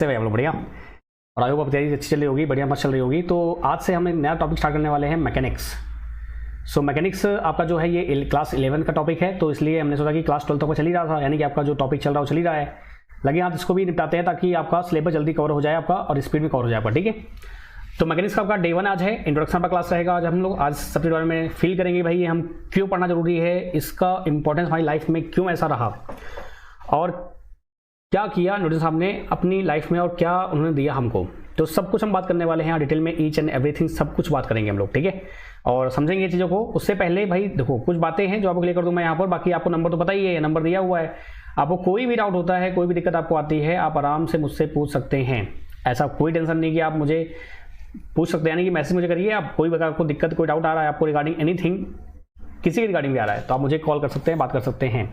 से भाई हम लोग बढ़िया। और आई होप आप तैयारी अच्छी चल रही होगी, बढ़िया मस्त चल रही होगी। तो आज से हम एक नया टॉपिक स्टार्ट करने वाले हैं, मैकेनिक्स। सो मैकेनिक्स आपका जो है ये क्लास 11 का टॉपिक है, तो इसलिए हमने सोचा कि क्लास 12 तक चल ही रहा था, यानी कि आपका जो टॉपिक चल रहा है वो चल ही रहा है। लगे हाथ इसको भी निपटाते हैं ताकि आपका सिलेबस जल्दी कवर हो जाए आपका और स्पीड में कवर हो जाए आपका, ठीक है। तो मैकेनिक्स का आपका डे 1 आज है, इंट्रोडक्शन का क्लास रहेगा। आज हम लोग आज सब्जेक्ट बारे में फील करेंगे भाई हम क्यों पढ़ना जरूरी है, इसका इंपॉर्टेंस हमारी लाइफ में क्यों ऐसा रहा और क्या किया न्यूटन साहब ने अपनी लाइफ में और क्या उन्होंने दिया हमको। तो सब कुछ हम बात करने वाले हैं डिटेल में, ईच एंड एवरीथिंग सब कुछ बात करेंगे हम लोग, ठीक है। और समझेंगे ये चीज़ों को। उससे पहले भाई देखो कुछ बातें हैं जो आपको क्लियर कर दूँ मैं यहाँ पर। बाकी आपको नंबर तो पता ही है, नंबर दिया हुआ है। आपको कोई भी डाउट होता है, कोई भी दिक्कत आपको आती है, आप आराम से मुझसे पूछ सकते हैं। ऐसा कोई टेंशन नहीं कि आप मुझे पूछ सकते हैं, यानी कि मैसेज मुझे करिए। आप कोई अगर आपको दिक्कत कोई डाउट आ रहा है आपको रिगार्डिंग एनीथिंग, किसी के रिगार्डिंग भी आ रहा है, तो आप मुझे कॉल कर सकते हैं, बात कर सकते हैं।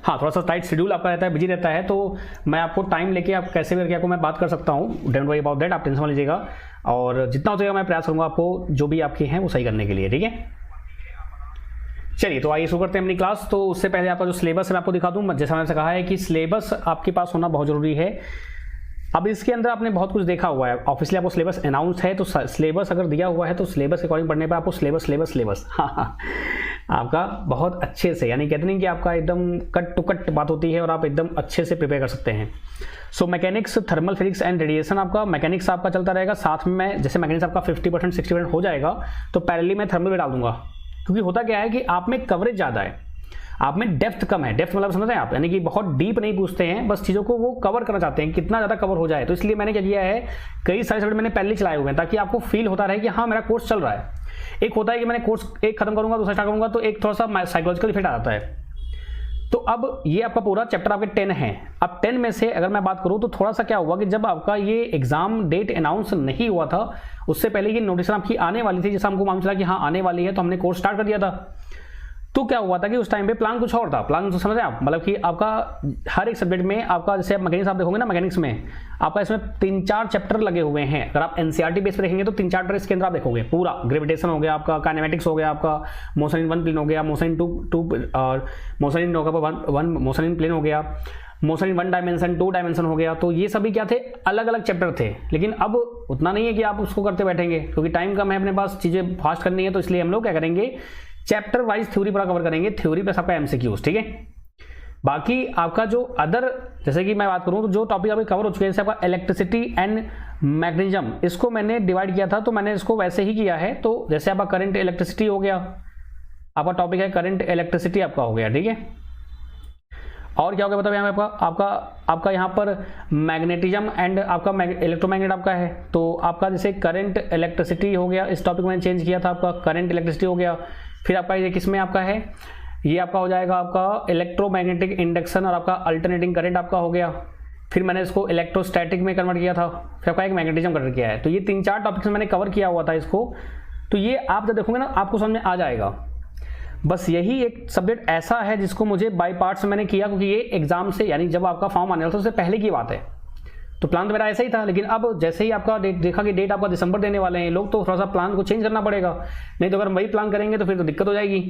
हाँ, थोड़ा सा टाइट शेड्यूल आपका रहता है, बिजी रहता है, तो मैं आपको टाइम लेके आप कैसे भी करके आपको मैं बात कर सकता हूँ। डोंट वरी अबाउट दैट, आप टेंशन मत लीजिएगा। और जितना हो सकेगा मैं प्रयास करूँगा आपको जो भी आपके हैं वो सही करने के लिए, ठीक है। चलिए तो आइए शुरू करते हैं अपनी क्लास। तो उससे पहले आपका जो सिलेबस है मैं आपको दिखा दूँ। जैसा मैंने कहा है कि सिलेबस आपके पास होना बहुत ज़रूरी है। अब इसके अंदर आपने बहुत कुछ देखा हुआ है, ऑफिशियली आपको सिलेबस अनाउंस है, तो सिलेबस अगर दिया हुआ है तो सिलेबस के अकॉर्डिंग पढ़ने पर आपको सिलेबस हाँ आपका बहुत अच्छे से, यानी कहते नहीं कि आपका एकदम कट टू कट बात होती है और आप एकदम अच्छे से प्रिपेयर कर सकते हैं। So mechanics, thermal physics and radiation आपका मैकेनिक्स आपका चलता रहेगा। साथ में मैं जैसे मैकेनिक्स आपका 50% 60% हो जाएगा तो पैरेलली मैं थर्मल भी डाल दूंगा, क्योंकि होता क्या है कि आप में कवरेज ज़्यादा है, आप में डेप्थ कम है। डेप्थ मतलब समझ रहे हैं आप, यानी कि बहुत डीप नहीं पूछते हैं, बस चीज़ों को वो कवर करना चाहते हैं, कितना ज़्यादा कवर हो जाए। तो इसलिए मैंने क्या किया है, कई सारे सब्जेक्ट मैंने पहले चलाए हुए हैं ताकि आपको फील होता रहे कि हाँ मेरा कोर्स चल रहा है। एक होता है कि मैंने कोर्स एक खत्म करूंगा दूसरा स्टार्ट करूंगा तो एक थोड़ा सा साइकोलॉजिकल इफेक्ट आ जाता है। तो अब ये आपका पूरा चैप्टर आपके 10 है। अब 10 में से अगर मैं बात करूं तो थोड़ा सा क्या हुआ कि जब आपका ये एग्जाम डेट अनाउंस नहीं हुआ था, उससे पहले ये नोटिफिकेशन आपकी आने वाली थी, जैसा हमको मालूम चला कि हाँ आने वाली है, तो हमने कोर्स स्टार्ट कर दिया था। तो क्या हुआ था कि उस टाइम पे प्लान कुछ और था। प्लान तो समझ रहे हैं आप, मतलब कि आपका हर एक सब्जेक्ट में आपका, जैसे आप मैकेनिक्स आप देखोगे ना, मैकेनिक्स में आपका इसमें 3-4 चैप्टर लगे हुए हैं। अगर आप एनसीईआरटी बेस पे देखेंगे तो 3 चैप्टर इसके अंदर आप देखोगे। पूरा ग्रेविटेशन हो गया आपका, काइनेमेटिक्स हो गया आपका, मोशन इन वन प्लेन हो गया, मोशन इन टू और motion in one motion in plane हो गया, मोशन इन 1 डायमेंशन 2 डायमेंशन हो गया। तो ये सभी क्या थे, अलग अलग चैप्टर थे। लेकिन अब उतना नहीं है कि आप उसको करते बैठेंगे, क्योंकि टाइम कम है अपने पास, चीज़ें फास्ट करनी है। तो इसलिए हम लोग क्या करेंगे, चैप्टर वाइज थ्योरी पूरा कवर करेंगे, थ्योरी प्लस आपका एमसीक्यूज, ठीक है। बाकी आपका जो अदर, जैसे कि मैं बात करूं तो जो टॉपिक अभी कवर हो चुके हैं, जैसे आपका इलेक्ट्रिसिटी एंड मैग्नेटिज्म, इसको मैंने डिवाइड किया था तो मैंने इसको वैसे ही किया है। तो जैसे आपका करंट इलेक्ट्रिसिटी हो गया, आपका टॉपिक है करंट इलेक्ट्रिसिटी आपका हो गया, ठीक है। और क्या हो गया बताओ, यहाँ पे आपका यहाँ पर मैग्नेटिज्म एंड आपका इलेक्ट्रोमैग्नेट आपका है। तो आपका जैसे करंट इलेक्ट्रिसिटी हो गया, इस टॉपिक में चेंज किया था, आपका करंट इलेक्ट्रिसिटी हो गया। फिर आपका ये किस में आपका है, ये आपका हो जाएगा आपका इलेक्ट्रोमैग्नेटिक इंडक्शन और आपका अल्टरनेटिंग करंट आपका हो गया। फिर मैंने इसको इलेक्ट्रोस्टैटिक में कन्वर्ट किया था, फिर आपका एक मैग्नेटिज्म कन्वर्ट किया है। तो ये 3-4 टॉपिक्स मैंने कवर किया हुआ था इसको। तो ये आप जब देखोगे ना आपको समझ में आ जाएगा। बस यही एक सब्जेक्ट ऐसा है जिसको मुझे बाय पार्ट्स मैंने किया, क्योंकि ये एग्जाम से, यानी जब आपका फॉर्म आने वाला था उससे पहले की बात है। तो प्लान तो मेरा ऐसा ही था, लेकिन अब जैसे ही आपका देखा कि डेट आपका दिसंबर देने वाले हैं लोग, तो थोड़ा सा प्लान को चेंज करना पड़ेगा। नहीं तो अगर वही प्लान करेंगे तो फिर तो दिक्कत हो जाएगी।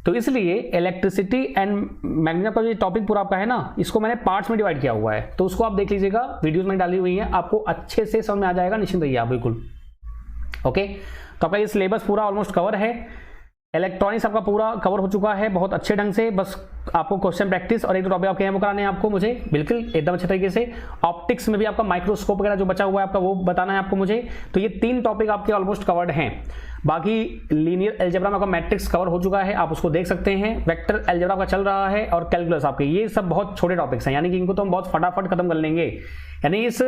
तो इसलिए इलेक्ट्रिसिटी एंड मैग्नेटिज्म का जो टॉपिक पूरा आपका है ना, इसको मैंने पार्ट्स में डिवाइड किया हुआ है। तो उसको आप देख लीजिएगा, वीडियोज में डाली हुई है, आपको अच्छे से समझ में आ जाएगा, निश्चिंत रहिए आप बिल्कुल। ओके, तो आपका ये सिलेबस पूरा ऑलमोस्ट कवर है। इलेक्ट्रॉनिक्स आपका पूरा कवर हो चुका है बहुत अच्छे ढंग से। बस आपको क्वेश्चन प्रैक्टिस और एक दो टॉपिक आपके हैं वो कराने हैं आपको, मुझे बिल्कुल एकदम अच्छे तरीके से। ऑप्टिक्स में भी आपका माइक्रोस्कोप वगैरह जो बचा हुआ है आपका वो बताना है आपको मुझे। तो ये 3 टॉपिक आपके ऑलमोस्ट कवर्ड हैं। बाकी लीनियर अलजेब्रा में आपका मैट्रिक्स कवर हो चुका है, आप उसको देख सकते हैं। वेक्टर अलजेब्रा का चल रहा है और कैलकुलस आपके, ये सब बहुत छोटे टॉपिक्स हैं, यानी कि इनको तो हम बहुत फटाफट खत्म कर लेंगे। यानी इस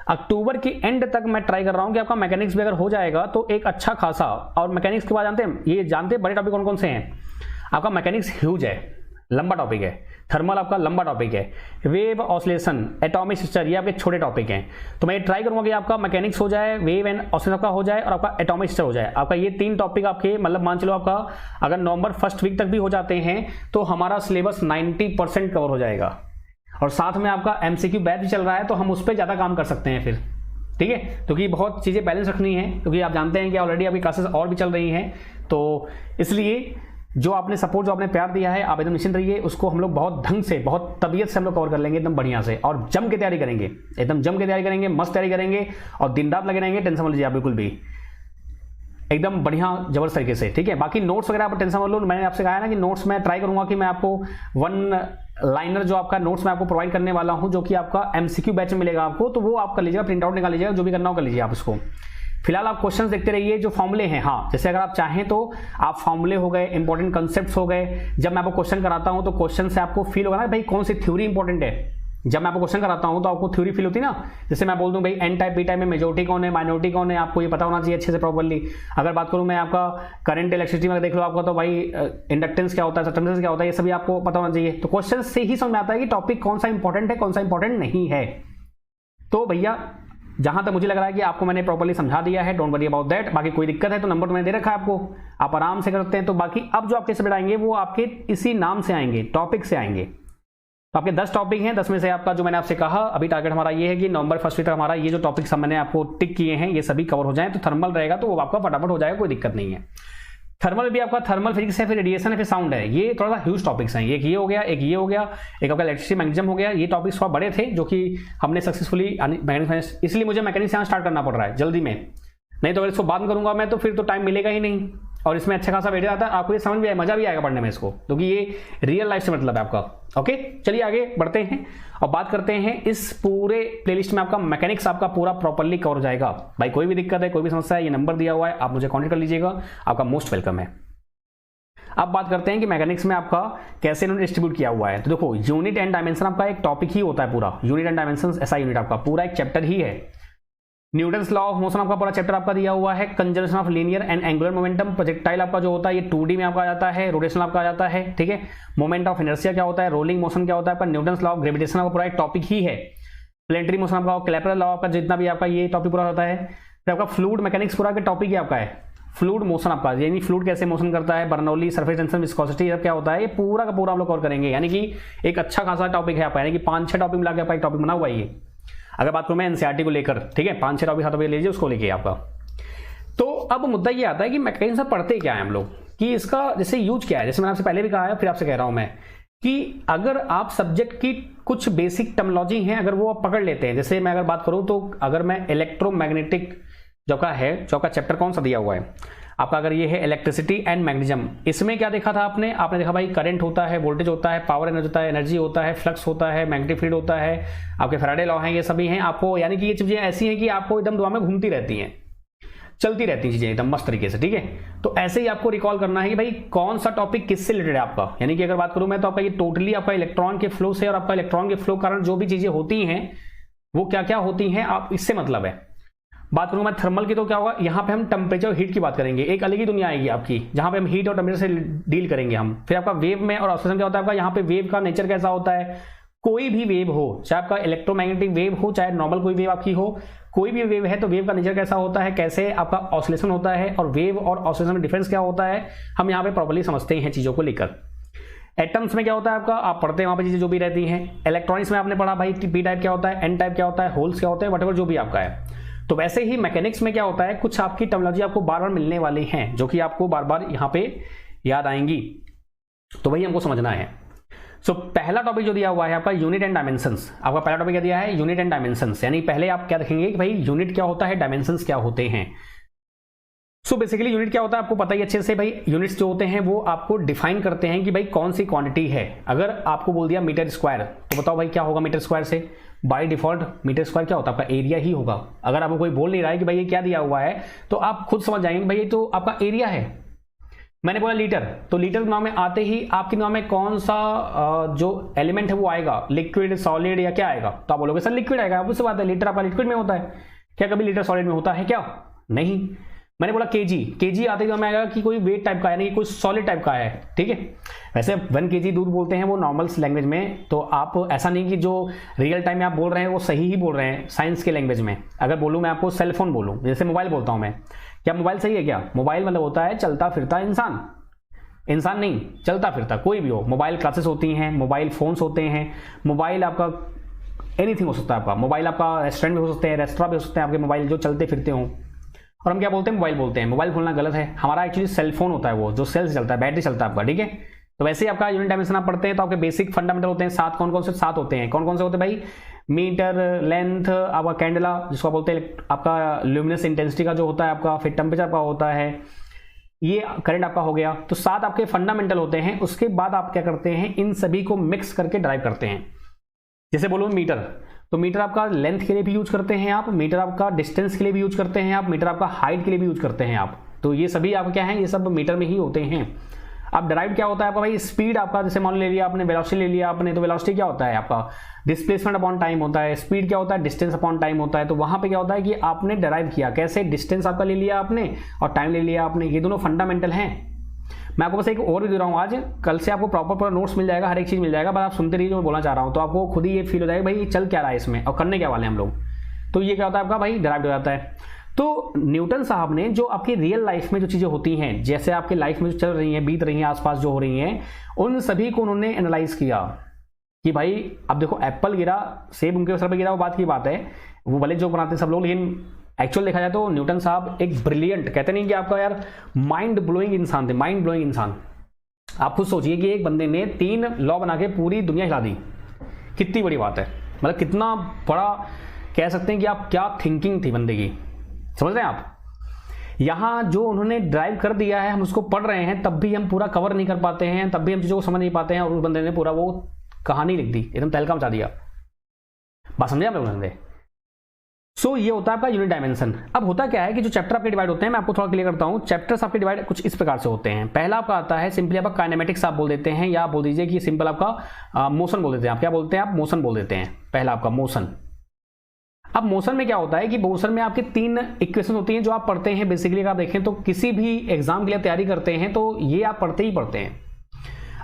अक्टूबर की एंड तक मैं ट्राई कर रहा हूं कि आपका मैकेनिक्स भी अगर हो जाएगा तो एक अच्छा खासा। और मैकेनिक्स के बाद जानते हैं, ये जानते हैं बड़े टॉपिक कौन कौन से हैं। आपका मैकेनिक्स ह्यूज है, लंबा टॉपिक है। थर्मल आपका लंबा टॉपिक है। वेव ऑसिलेशन, एटॉमिक स्ट्रक्चर, ये आपके छोटे टॉपिक हैं। तो मैं ये ट्राई करूंगा कि आपका मैकेनिक्स हो जाए, वेव एंड ऑसिलेशन आपका हो जाए और आपका एटॉमिक स्ट्रक्चर हो जाए। आपका ये 3 टॉपिक आपके, मतलब मान चलो आपका अगर नवंबर फर्स्ट वीक तक भी हो जाते हैं तो हमारा सिलेबस 90% कवर हो जाएगा। और साथ में आपका एमसीक्यू बैच भी चल रहा है, तो हम उस पर ज़्यादा काम कर सकते हैं फिर, ठीक है। क्योंकि बहुत चीज़ें बैलेंस रखनी है, क्योंकि आप जानते हैं कि ऑलरेडी आपकी क्लासेस और भी चल रही हैं। तो इसलिए जो आपने सपोर्ट, जो आपने प्यार दिया है, आप एकदम निश्चिंत रहिए, उसको हम लोग बहुत ढंग से, बहुत तबीयत से हम लोग कवर कर लेंगे एकदम बढ़िया से, और जम के तैयारी करेंगे, एकदम जम के तैयारी करेंगे, मस्त तैयारी करेंगे और दिन रात लगे रहेंगे। टेंशन मत लीजिए आप बिल्कुल भी, एकदम बढ़िया जबरदस्त तरीके से, ठीक है। बाकी नोट्स वगैरह आप टेंशन मत लो, मैंने आपसे कहा है ना कि नोट्स मैं ट्राई करूंगा कि मैं आपको वन लाइनर जो आपका नोट्स मैं आपको प्रोवाइड करने वाला हूं, जो कि आपका एमसीक्यू बैच में मिलेगा आपको, तो वो आप कर लीजिएगा, प्रिंट आउट निकाल लीजिएगा, जो भी करना हो कर लीजिए आप इसको। फिलहाल आप क्वेश्चंस देखते रहिए, जो फॉर्मूले हैं, हाँ जैसे अगर आप चाहें तो आप फॉर्मूले हो गए, इंपॉर्टेंट कंसेप्ट्स हो गए, जब मैं आपको क्वेश्चन कराता हूं तो क्वेश्चन से आपको फील होगा ना भाई कौन सी थ्योरी इंपॉर्टेंट है। जब मैं आपको क्वेश्चन कराता हूं तो आपको थ्योरी फील होती है ना, जैसे मैं बोल दूं भाई एन टाइप, पी टाइप में मेजोरिटी कौन है, माइनॉरिटी कौन है, आपको ये पता होना चाहिए अच्छे से प्रॉपर्ली। अगर बात करूं मैं आपका करंट इलेक्ट्रिसिटी में देख लो आपका, तो भाई इंडक्टेंस क्या होता है, सस्टेंस क्या होता है, ये सभी आपको पता होना चाहिए। तो क्वेश्चन से ही समझ में आता है कि टॉपिक कौन सा इंपॉर्टेंट है, कौन सा इंपॉर्टेंट नहीं है। तो भैया जहां तक मुझे लग रहा है कि आपको मैंने प्रॉपर्ली समझा दिया है, डोंट वरी अबाउट दैट। बाकी कोई दिक्कत है तो नंबर तो मैंने दे रखा है आपको, आप आराम से करते हैं। तो बाकी अब जो आपके सब्जेक्ट आएंगे वो आपके इसी नाम से आएंगे, टॉपिक से आएंगे। तो आपके 10 टॉपिक हैं, 10 में से आपका जो मैंने आपसे कहा अभी टारगेट हमारा ये है कि नवंबर फर्स्ट वीक तक हमारा ये जो टॉपिक्स मैंने आपको टिक किए हैं ये सभी कवर हो जाएं। तो थर्मल रहेगा तो वो आपका फटाफट हो जाएगा, कोई दिक्कत नहीं है। थर्मल भी आपका थर्मल फिजिक्स है, फिर रेडिएशन है, फिर साउंड है, ये थोड़ा सा ह्यूज टॉपिक्स हैं। एक ये हो गया, एक ये हो गया, एक आपका इलेक्ट्रिसिटी मैग्नेटिज्म हो गया। ये टॉपिक्स थोड़ा बड़े थे जो कि हमने सक्सेसफुली मैकेनिक्स, इसलिए मुझे मैकेनिक्स यहाँ स्टार्ट करना पड़ रहा है जल्दी में, नहीं तो अगर इसको बाद में करूंगा मैं तो फिर तो टाइम मिलेगा ही नहीं। और इसमें अच्छा खासा वीडियो आता है, आपको ये समझ भी आए, मजा भी आएगा पढ़ने में इसको, क्योंकि ये रियल लाइफ से मतलब है आपका। ओके चलिए आगे बढ़ते हैं और बात करते हैं। इस पूरे प्लेलिस्ट में आपका मैकेनिक्स आपका पूरा प्रॉपर्ली कवर हो जाएगा। भाई कोई भी दिक्कत है, कोई भी समस्या है, ये नंबर दिया हुआ है, आप मुझे कॉन्टेक्ट कर लीजिएगा, आपका मोस्ट वेलकम है। अब बात करते हैं कि मैकेनिक्स में आपका कैसे इन्होंने डिस्ट्रीब्यूट किया हुआ है। तो देखो यूनिट एंड डायमेंशन आपका एक टॉपिक ही होता है पूरा, यूनिट एंड डायमेंशन ऐसा यूनिट आपका पूरा एक चैप्टर ही है। न्यूटन्स लॉ ऑफ मोशन आपका पूरा चैप्टर आपका दिया हुआ है। Conservation of linear and angular momentum, projectile आपका जो होता है ये 2D में आपका आ जाता है, रोटेशन आपका आ जाता है, ठीक है। मोमेंट ऑफ इनर्शिया क्या होता है, रोलिंग मोशन क्या होता है, आपका न्यूटन्स लॉ ऑफ ग्रेविटेशन आपका पूरा एक टॉपिक ही है। प्लेनेटरी मोशन आपका, कैलिपर लॉ आपका, जितना भी आपका ये टॉपिक पूरा होता है। फिर आपका फ्लूइड मैकेनिक्स पूरा का टॉपिक ही आपका है। फ्लूइड मोशन आपका, यानी फ्लूइड कैसे मोशन करता है, बर्नौली, सरफेस टेंशन, विस्कोसिटी क्या होता है, ये पूरा का पूरा हम लोग कवर करेंगे। यानी कि एक अच्छा खासा टॉपिक है आपका, यानी कि 5-6 टॉपिक मिला के आपका एक टॉपिक बना हुआ है ये। अगर बात करूं मैं एनसीईआरटी को लेकर, ठीक है, 5-6 टॉपिक हाथ में लीजिए उसको लेके आपका। तो अब मुद्दा ये आता है कि मैकेनिक्स में पढ़ते क्या है हम लोग, कि इसका जैसे यूज क्या है। जैसे मैंने आपसे पहले भी कहा है, फिर आपसे कह रहा हूं मैं कि अगर आप सब्जेक्ट की कुछ बेसिक टर्मिनोलॉजी हैं अगर वो आप पकड़ लेते हैं, जैसे मैं अगर बात करूं तो अगर मैं इलेक्ट्रोमैग्नेटिक जो का है, जो का चैप्टर कौन सा दिया हुआ है आपका, अगर ये है इलेक्ट्रिसिटी एंड मैग्नेटिज्म, इसमें क्या देखा था आपने देखा भाई करंट होता है, वोल्टेज होता है, पावर एनर्जी होता है, एनर्जी होता है, फ्लक्स होता है, मैग्नेटिक फील्ड होता है, आपके फैराडे लॉ हैं, ये सभी हैं आपको। यानी कि ये चीजें ऐसी हैं कि आपको एकदम दिमाग में घूमती रहती हैं, चलती रहती हैं चीजें एकदम मस्त तरीके से, ठीक है। तो ऐसे ही आपको रिकॉल करना है कि भाई कौन सा टॉपिक किससे रिलेटेड है आपका। यानी कि अगर बात करूं मैं तो आपका ये टोटली आपका इलेक्ट्रॉन के फ्लो से, और आपका इलेक्ट्रॉन के फ्लो कारण जो भी चीजें होती हैं वो क्या क्या होती हैं, आप इससे मतलब है। बात करूं मैं थर्मल की तो क्या होगा, यहां पे हम टेम्परेचर और हीट की बात करेंगे, एक अलग ही दुनिया आएगी आपकी जहां पे हम हीट और टेम्परेचर से डील करेंगे हम। फिर आपका वेव में और ऑसिलेशन क्या होता है आपका, यहाँ पे वेव का नेचर कैसा होता है, कोई भी वेव हो, चाहे आपका इलेक्ट्रोमैग्नेटिक वेव हो, चाहे नॉर्मल कोई वेव आपकी हो, कोई भी वेव है तो वेव का नेचर कैसा होता है, कैसे आपका ऑसिलेशन होता है, और वेव और ऑसिलेशन में डिफरेंस क्या होता है, हम यहाँ पे प्रॉपर्ली समझते हैं चीजों को लेकर। एटम्स में क्या होता है आपका, आप पढ़ते हैं वहां पे चीजें जो भी रहती हैं। इलेक्ट्रॉनिक्स में आपने पढ़ा भाई पी टाइप क्या होता है, एन टाइप क्या होता है, होल्स क्या होते हैं, वटेवर जो भी आपका है। तो वैसे ही मैकेनिक्स में क्या होता है, कुछ आपकी टर्मिनोलॉजी आपको बार बार मिलने वाली हैं जो कि आपको बार बार यहाँ पे याद आएंगी, तो वही हमको समझना है। सो पहला टॉपिक जो दिया हुआ है आपका यूनिट एंड डायमेंशंस, आपका पहला टॉपिक क्या दिया है, यूनिट एंड डायमेंशंस। यानी पहले आप क्या देखेंगे कि भाई यूनिट क्या होता है, डायमेंशंस क्या होते हैं। सो बेसिकली यूनिट क्या होता है आपको पता ही अच्छे से। भाई यूनिट्स जो होते हैं वो आपको डिफाइन करते हैं कि भाई कौन सी क्वांटिटी है। अगर आपको बोल दिया मीटर स्क्वायर, तो बताओ भाई क्या होगा मीटर स्क्वायर से, बाय डिफॉल्ट मीटर स्क्वायर क्या होता है आपका एरिया ही होगा। अगर आपको कोई बोल नहीं रहा है कि भाई ये क्या दिया हुआ है, तो आप खुद समझ जाएंगे भाई ये तो आपका एरिया है। मैंने बोला लीटर, तो लीटर नाम में आते ही आपके नाम में कौन सा जो एलिमेंट है वो आएगा, लिक्विड, सॉलिड या क्या आएगा, तो आप बोलोगे सर लिक्विड आएगा। ऑब्वियस बात है, लीटर आपका लिक्विड में होता है, क्या कभी लीटर सॉलिड में होता है क्या, नहीं। मैंने बोला केजी, केजी आते ही हमें आएगा कि कोई वेट टाइप का है, यानी कि कोई सॉलिड टाइप का है, ठीक है। वैसे 1 kg दूध बोलते हैं वो नॉर्मल लैंग्वेज में, तो आप ऐसा नहीं कि जो रियल टाइम में आप बोल रहे हैं वो सही ही बोल रहे हैं साइंस के लैंग्वेज में। अगर बोलूँ मैं आपको सेल फोन बोलूँ, जैसे मोबाइल बोलता हूँ मैं, क्या मोबाइल सही है क्या, मोबाइल मतलब होता है चलता फिरता इंसान, इंसान नहीं चलता फिरता कोई भी हो। मोबाइल क्लासेस होती हैं, मोबाइल फोन्स होते हैं, मोबाइल आपका एनीथिंग हो सकता है आपका, मोबाइल आपका रेस्टोरेंट भी हो सकते हैं, रेस्टोरेंट भी हो सकते हैं आपके मोबाइल जो चलते फिरते हों। और हम क्या बोलते हैं, मोबाइल बोलते हैं। मोबाइल बोलना गलत है, हमारा एक्चुअली सेल फोन होता है, वो जो सेल से चलता है, बैटरी चलता है आपका, ठीक है। तो वैसे ही आपका यूनिट डायमेंशन आप पढ़ते हैं तो आपके बेसिक फंडामेंटल होते हैं 7। कौन कौन से 7 होते हैं, कौन कौन से होते हैं भाई? मीटर, लेंथ, आपका कैंडला जिसको आप बोलते हैं, आपका ल्यूमिनस इंटेंसिटी का जो होता है आपका, फिर टेम्परेचर का होता है, ये करंट आपका हो गया। तो 7 आपके फंडामेंटल होते हैं। उसके बाद आप क्या करते हैं, इन सभी को मिक्स करके ड्राइव करते हैं। जैसे बोलो मीटर, तो मीटर आपका लेंथ के लिए भी यूज करते हैं आप, मीटर आपका डिस्टेंस के लिए भी यूज करते हैं आप, मीटर आपका हाइट के लिए भी यूज करते हैं आप। तो ये सभी आपका क्या है, ये सब मीटर में ही होते हैं। अब ड्राइव क्या होता है आपका भाई? स्पीड आपका, जैसे मान ले लिया आपने, वेलोसिटी ले लिया आपने, तो वेलोसिटी क्या होता है आपका? डिस्प्लेसमेंट अपॉन टाइम होता है। स्पीड क्या होता है? डिस्टेंस अपॉन टाइम होता है। तो वहां पे क्या होता है कि आपने डिराइव किया कैसे, डिस्टेंस आपका ले लिया आपने और टाइम ले लिया आपने, ये दोनों फंडामेंटल हैं। मैं आपको बस एक और भी दे रहा हूँ आज, कल से आपको प्रॉपर नोट्स मिल जाएगा, हर एक चीज मिल जाएगा, बस आप सुनते रहिए जो मैं बोलना चाह रहा हूँ, तो आपको खुद ही ये फील हो जाएगा भाई चल क्या रहा है इसमें और करने क्या वाले हैं हम लोग। तो ये क्या होता है आपका भाई, डिराइव हो जाता है। तो न्यूटन साहब ने जो आपकी रियल लाइफ में जो चीजें होती हैं, जैसे आपकी लाइफ में जो चल रही हैं, बीत रही हैं, आसपास जो हो रही हैं, उन सभी को उन्होंने एनालाइज किया कि भाई अब देखो एप्पल गिरा, सेब उनके सर पे गिरा, वो बात की बात है, वो भले जो बनाते हैं सब लोग, लेकिन एक्चुअल देखा जाए तो न्यूटन साहब एक ब्रिलियंट, कहते नहीं कि आपका यार माइंड ब्लोइंग इंसान थे, माइंड ब्लोइंग इंसान। आप खुद सोचिए कि एक बंदे ने 3 लॉ बना के पूरी दुनिया हिला दी, कितनी बड़ी बात है, मतलब कितना बड़ा कह सकते हैं कि आप क्या थिंकिंग थी बंदे की, समझ रहे हैं आप। यहां जो उन्होंने ड्राइव कर दिया है, हम उसको पढ़ रहे हैं, तब भी हम पूरा कवर नहीं कर पाते हैं, तब भी हम चीजों को समझ नहीं पाते हैं, और उस बंदे ने पूरा वो कहानी लिख दी, एकदम तहलका मचा दिया। बात समझे आप लोग? सो ये होता है आपका यूनिट डायमेंशन। अब होता क्या है कि जो चैप्टर आपके डिवाइड होते हैं, मैं आपको थोड़ा क्लियर करता हूं। चैप्टर्स आपके डिवाइड कुछ इस प्रकार से होते हैं। पहला आपका आता है सिंपली आपका काइनेमेटिक्स आप बोल देते हैं, या बोल दीजिए कि सिंपल आपका मोशन बोल देते हैं। आप क्या बोलते हैं? आप मोशन बोल देते हैं, पहला आपका मोशन। अब मोशन में क्या होता है कि मोशन में आपके 3 इक्वेशन होती हैं जो आप पढ़ते हैं बेसिकली। अगर आप देखें तो किसी भी एग्जाम के लिए तैयारी करते हैं तो ये आप पढ़ते ही पढ़ते हैं।